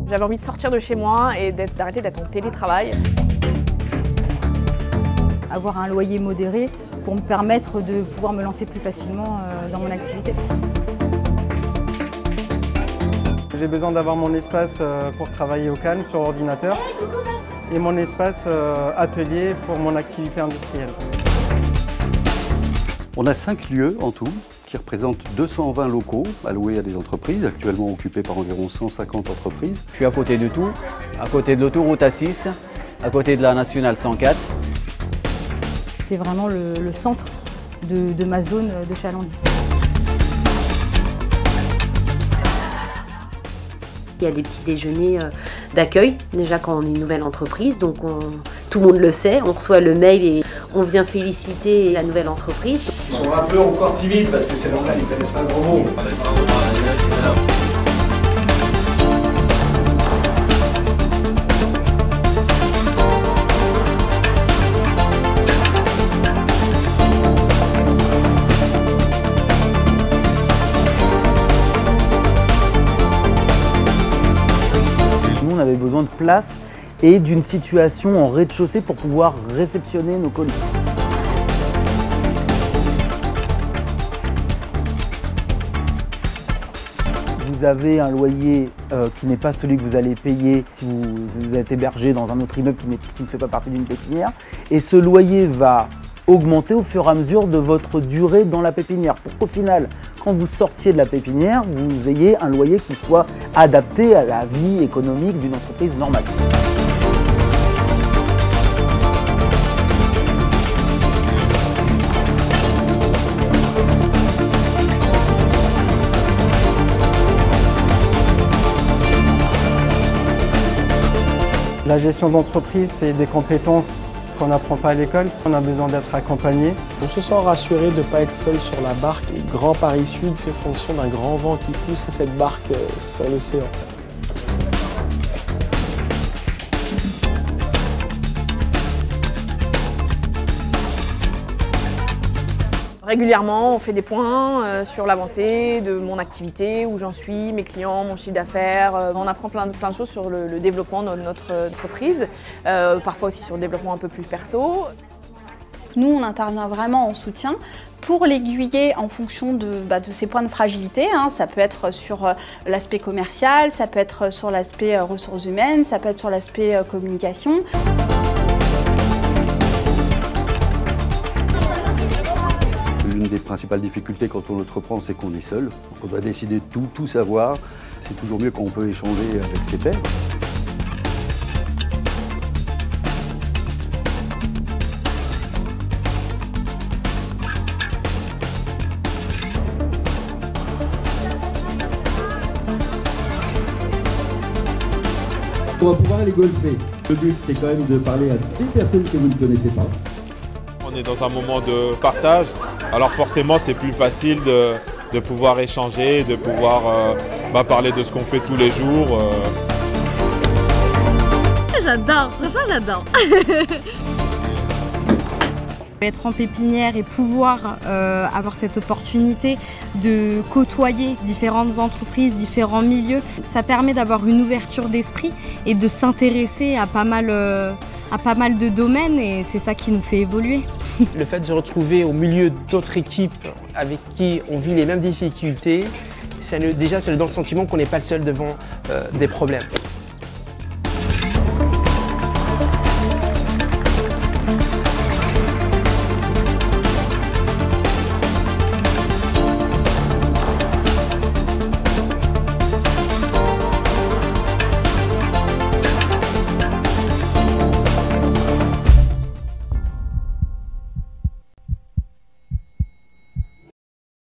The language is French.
J'avais envie de sortir de chez moi et d'arrêter d'être en télétravail. Avoir un loyer modéré pour me permettre de pouvoir me lancer plus facilement dans mon activité. J'ai besoin d'avoir mon espace pour travailler au calme sur ordinateur et mon espace atelier pour mon activité industrielle. On a 5 lieux en tout qui représentent 220 locaux alloués à des entreprises, actuellement occupés par environ 150 entreprises. Je suis à côté de tout, à côté de l'autoroute A6, à côté de la nationale 104. C'était vraiment le centre de ma zone de chalandise. Il y a des petits déjeuners d'accueil, déjà quand on est une nouvelle entreprise, donc tout le monde le sait, on reçoit le mail et on vient féliciter la nouvelle entreprise. Ils sont un peu encore timides parce que c'est normal, ils ne connaissent pas le gros mot. On avait besoin de place et d'une situation en rez-de-chaussée pour pouvoir réceptionner nos colis. Vous avez un loyer qui n'est pas celui que vous allez payer si vous êtes hébergé dans un autre immeuble qui ne fait pas partie d'une pépinière. Et ce loyer va augmenter au fur et à mesure de votre durée dans la pépinière pour qu'au final, quand vous sortiez de la pépinière, vous ayez un loyer qui soit adapté à la vie économique d'une entreprise normale. La gestion d'entreprise, c'est des compétences qu'on n'apprend pas à l'école. On a besoin d'être accompagné. On se sent rassuré de ne pas être seul sur la barque. Le Grand Paris Sud fait fonction d'un grand vent qui pousse cette barque sur l'océan. Régulièrement, on fait des points sur l'avancée de mon activité, où j'en suis, mes clients, mon chiffre d'affaires. On apprend plein de choses sur le développement de notre entreprise, parfois aussi sur le développement un peu plus perso. Nous, on intervient vraiment en soutien pour l'aiguiller en fonction de ses points de fragilité. Ça peut être sur l'aspect commercial, ça peut être sur l'aspect ressources humaines, ça peut être sur l'aspect communication. L'une des principales difficultés quand on entreprend, c'est qu'on est seul. Donc on doit décider de tout savoir. C'est toujours mieux quand on peut échanger avec ses pairs. On va pouvoir aller golfer. Le but, c'est quand même de parler à des personnes que vous ne connaissez pas. On est dans un moment de partage, alors forcément c'est plus facile de pouvoir échanger, de pouvoir parler de ce qu'on fait tous les jours. J'adore, franchement j'adore. Être en pépinière et pouvoir avoir cette opportunité de côtoyer différentes entreprises, différents milieux, ça permet d'avoir une ouverture d'esprit et de s'intéresser à pas mal de domaines, et c'est ça qui nous fait évoluer. Le fait de se retrouver au milieu d'autres équipes avec qui on vit les mêmes difficultés, déjà ça nous donne le sentiment qu'on n'est pas le seul devant des problèmes.